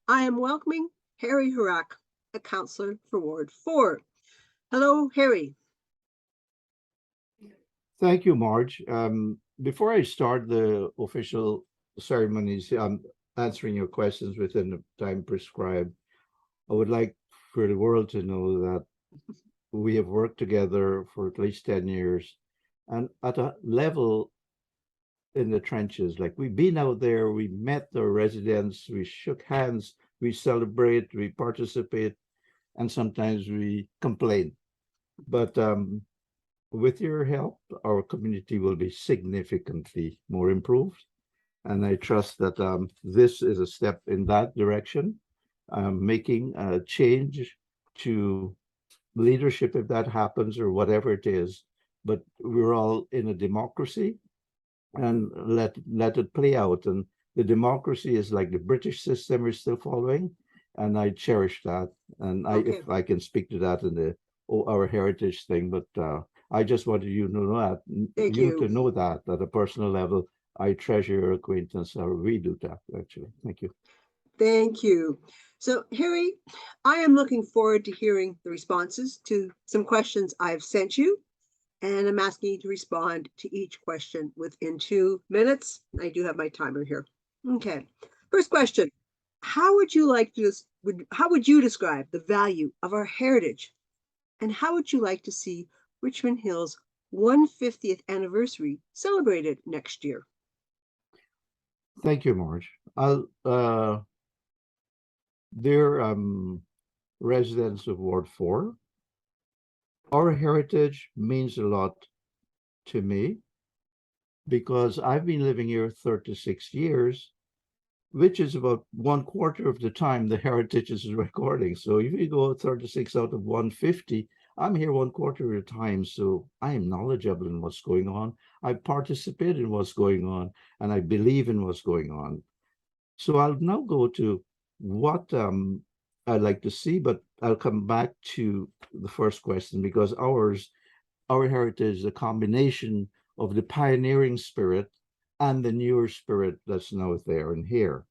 I am welcoming Harry Harakh, a councillor for Ward 4. Hello, Harry. Thank you, Marge. Before I start the official ceremonies, answering your questions within the time prescribed, I would like for the world to know that we have worked together for at least 10 years and at a level in the trenches. Like we've been out there, we met the residents, we shook hands, we celebrate, we participate, and sometimes we complain. But with your help, our community will be significantly more improved. And I trust that this is a step in that direction, making a change to leadership if that happens or whatever it is. But we're all in a democracy and let it play out. And the democracy is like the British system we're still following. And I cherish that. And Okay. if I can speak to that in the our heritage thing, but I just wanted you to know that Thank you. to know that at a personal level, I treasure your acquaintance, or we do that actually. Thank you. Thank you. So, Harry, I am looking forward to hearing the responses to some questions I've sent you, and I'm asking you to respond to each question within 2 minutes. I do have my timer here. Okay. First question. How would you describe the value of our heritage? And how would you like to see Richmond Hill's 150th anniversary celebrated next year? Thank you, Marge. Dear residents of Ward 4, our heritage means a lot to me because I've been living here 36 years, which is about 1/4 of the time the heritage is recording. So if you go 36 out of 150, I'm here 1/4 of the time. So I am knowledgeable in what's going on. I participate in what's going on, and I believe in what's going on. So I'll now go to what I'd like to see, but I'll come back to the first question because our heritage is a combination of the pioneering spirit and the newer spirit that's now there and here.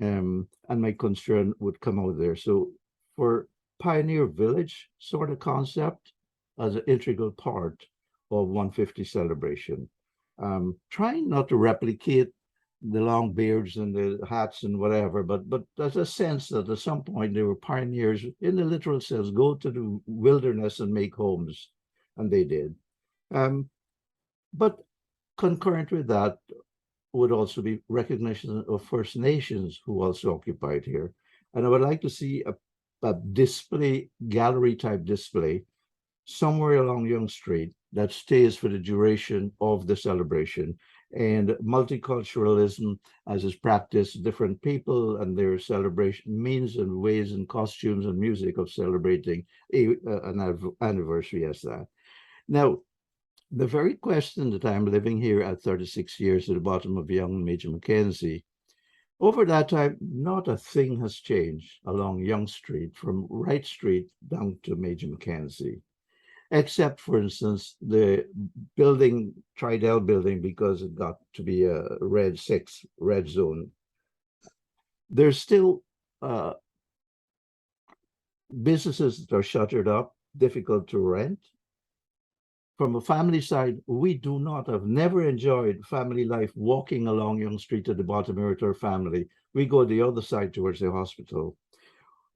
And my concern would come out there. So for Pioneer Village sort of concept as an integral part of 150 celebration, trying not to replicate the long beards and the hats and whatever, but there's a sense that at some point they were pioneers in the literal sense, go to the wilderness and make homes, and they did. But concurrent with that would also be recognition of First Nations who also occupied here. And I would like to see a display, gallery type display somewhere along Yonge Street that stays for the duration of the celebration. And multiculturalism as is practiced, different people and their celebration means and ways and costumes and music of celebrating an anniversary as that. Now, the very question that I'm living here at 36 years at the bottom of Yonge and Major Mackenzie, over that time, not a thing has changed along Yonge Street from Wright Street down to Major Mackenzie, except, for instance, the building, Tridel building, because it got to be a red 6, red zone. There's still businesses that are shuttered up, difficult to rent. From a family side, we do not have never enjoyed family life walking along Yonge Street at the bottom with our family. We go the other side towards the hospital.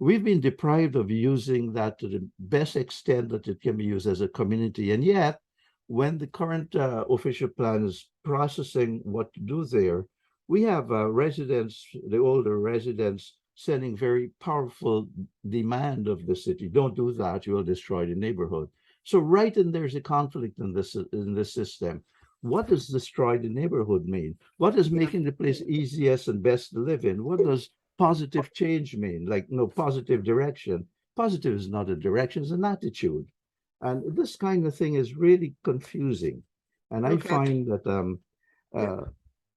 We've been deprived of using that to the best extent that it can be used as a community. And yet, when the current official plan is processing what to do there, we have residents, the older residents, sending very powerful demand of the city. Don't do that, you will destroy the neighborhood. So right in there's a conflict in this system. What does destroy the neighborhood mean? What does making the place easiest and best to live in? What does positive change mean? Like no positive direction. Positive is not a direction, it's an attitude. And this kind of thing is really confusing. And I find that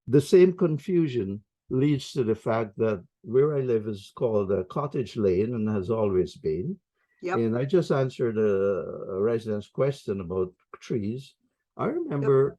the same confusion leads to the fact that where I live is called Cottage Lane and has always been. Yep. And I just answered a resident's question about trees. I remember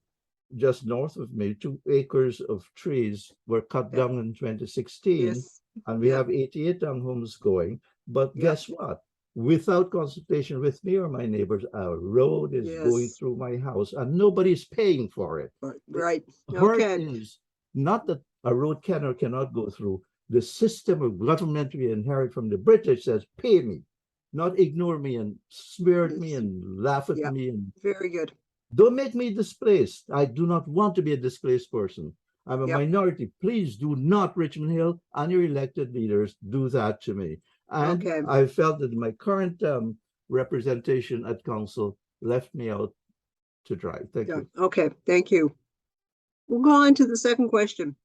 just north of me, 2 acres of trees were cut down in 2016. Yes. and we Yeah. have 88 townhomes going. But Yeah. guess what? Without consultation with me or my neighbors, a road is going Yes. through my house and nobody's paying for it. The Right. hurt Okay. is not that a road can or cannot go through. The system of government we inherit from the British says, pay me, not ignore me and smear at me Yes. and laugh at Yeah. me and Very good. don't make me displaced. I do not want to be a displaced person. I'm a Yep. minority. Please do not, Richmond Hill, and your elected leaders, do that to me. And Okay. I felt that my current representation at council left me out to dry. Thank Yeah. you. Okay. Thank you. We'll go on to the second question.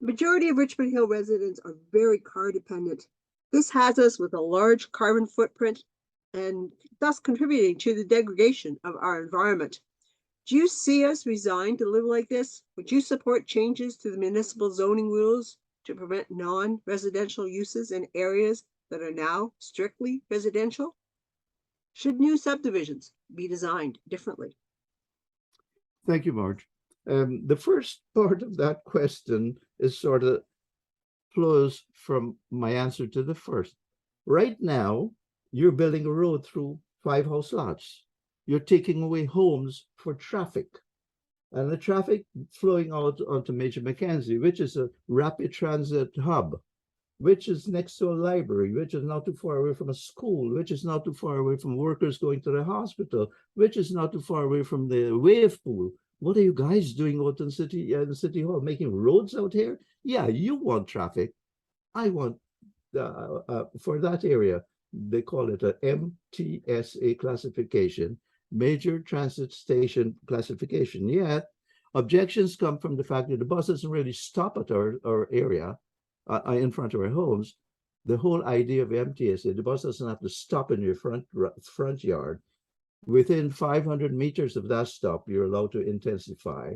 The majority of Richmond Hill residents are very car dependent. This has us with a large carbon footprint and thus contributing to the degradation of our environment. Do you see us resigned to live like this? Would you support changes to the municipal zoning rules to prevent non-residential uses in areas that are now strictly residential? Should new subdivisions be designed differently? Thank you, Marge. The first part of that question is sort of flows from my answer to the first. Right now, you're building a road through 5 house lots. You're taking away homes for traffic. And the traffic flowing out onto Major Mackenzie, which is a rapid transit hub, which is next to a library, which is not too far away from a school, which is not too far away from workers going to the hospital, which is not too far away from the wave pool. What are you guys doing out in the city hall, making roads out here? Yeah, you want traffic. I want for that area. They call it a MTSA classification, major transit station classification. Yet objections come from the fact that the bus doesn't really stop at our area in front of our homes. The whole idea of MTSA, the bus doesn't have to stop in your front yard. Within 500 meters of that stop, you're allowed to intensify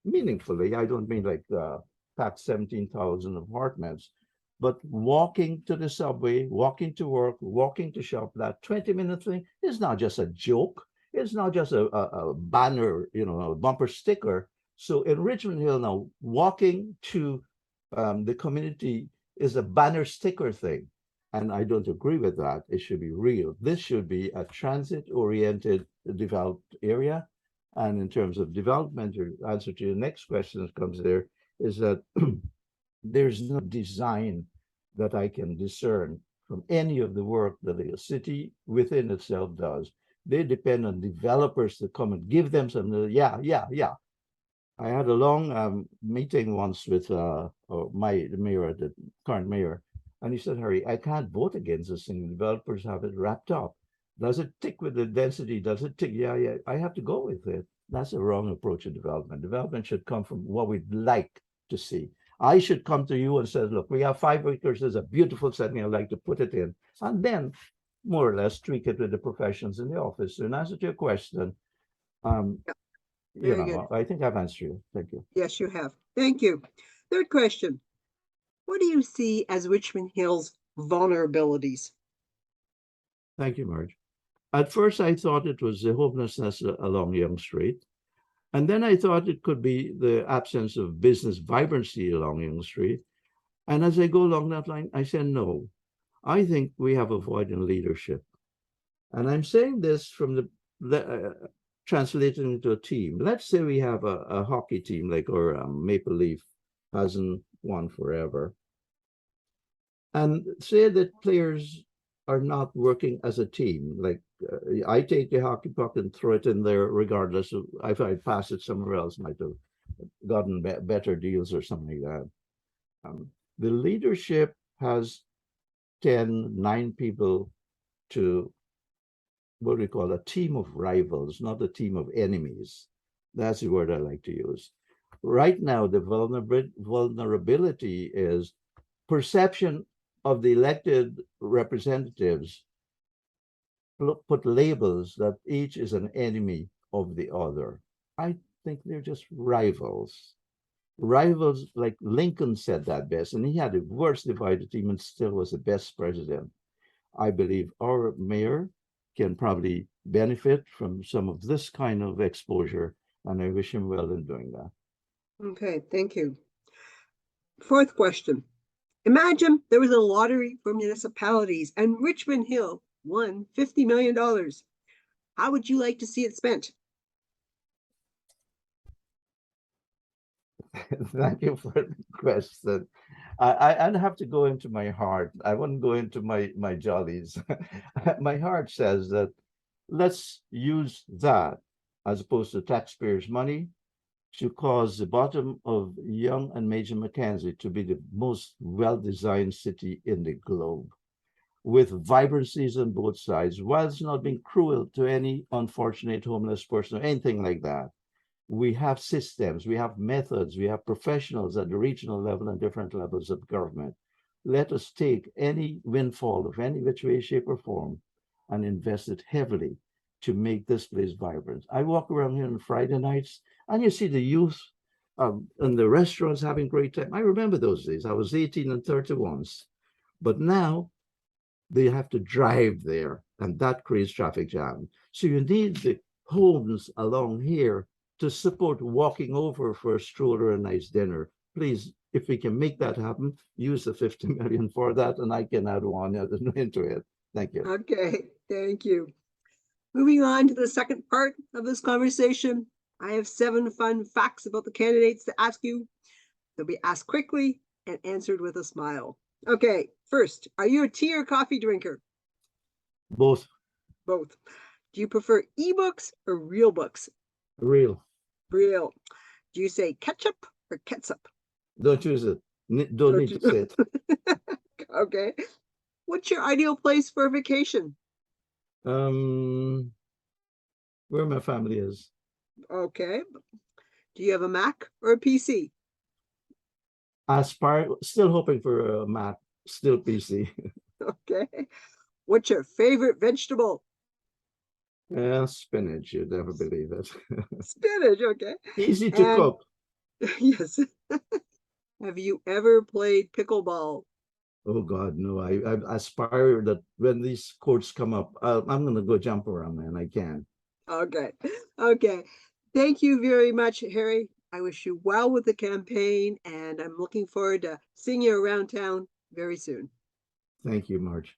meaningfully. I don't mean like pack 17,000 apartments, but walking to the subway, walking to work, walking to shop, that 20-minute thing is not just a joke. It's not just a banner, a bumper sticker. So in Richmond Hill now, walking to the community is a banner sticker thing. And I don't agree with that. It should be real. This should be a transit-oriented developed area. And in terms of development, your answer to your next question that comes there is that there's no design that I can discern from any of the work that the city within itself does. They depend on developers to come and give them some, yeah, yeah, yeah. I had a long meeting once with the mayor, the current mayor, and he said, Harry, I can't vote against this thing. The developers have it wrapped up. Does it tick with the density? Does it tick? Yeah, yeah. I have to go with it. That's a wrong approach to development. Development should come from what we'd like to see. I should come to you and say, look, we have 5 acres. There's a beautiful setting. I'd like to put it in. And then more or less tweak it with the professions in the office. So in answer to your question, um, Yep. Very good. I think I've answered you. Thank you. Yes, you have. Thank you. Third question. What do you see as Richmond Hill's vulnerabilities? Thank you, Marge. At first, I thought it was the homelessness along Young Street. And then I thought it could be the absence of business vibrancy along Young Street. And as I go along that line, I said, no, I think we have a void in leadership. And I'm saying this from translating into a team. Let's say we have a hockey team like our Maple Leaf hasn't won forever. And say that players are not working as a team. Like I take the hockey puck and throw it in there, regardless of if I pass it somewhere else, might have gotten better deals or something like that. The leadership has 9 people to what we call a team of rivals, not a team of enemies. That's the word I like to use. Right now, the vulnerability is perception of the elected representatives put labels that each is an enemy of the other. I think they're just rivals. Rivals, like Lincoln said that best, and he had the worst divided team and still was the best president. I believe our mayor can probably benefit from some of this kind of exposure, and I wish him well in doing that. Okay, thank you. Fourth question. Imagine there was a lottery for municipalities and Richmond Hill won $50 million. How would you like to see it spent? Thank you for the question. I'd have to go into my heart. I wouldn't go into my jollies. My heart says that let's use that as opposed to taxpayers' money to cause the bottom of Young and Major Mackenzie to be the most well-designed city in the globe, with vibrancies on both sides, whilst not being cruel to any unfortunate homeless person or anything like that. We have systems, we have methods, we have professionals at the regional level and different levels of government. Let us take any windfall of any which way, shape, or form and invest it heavily to make this place vibrant. I walk around here on Friday nights and you see the youth in the restaurants having great time. I remember those days. I was 18 and 31. But now they have to drive there, and that creates traffic jam. So you need the homes along here to support walking over for a stroll or a nice dinner. Please, if we can make that happen, use the 50 million for that, and I can add one into it. Thank you. Okay, thank you. Moving on to the second part of this conversation, I have 7 fun facts about the candidates to ask you. They'll be asked quickly and answered with a smile. Okay, first, are you a tea or coffee drinker? Both. Both. Do you prefer ebooks or real books? Real. Real. Do you say ketchup or ketchup? Don't use it. Don't need to say it. Okay. What's your ideal place for a vacation? Where my family is. Okay. Do you have a Mac or a PC? Aspire, still hoping for a Mac, still PC. Okay. What's your favorite vegetable? Spinach, you'd never believe it. Spinach, okay. Easy to And cook. yes. Have you ever played pickleball? Oh God, no. I aspire that when these courts come up, I'm gonna go jump around, man. I can. Okay. Okay. Thank you very much, Harry. I wish you well with the campaign, and I'm looking forward to seeing you around town very soon. Thank you, Marge.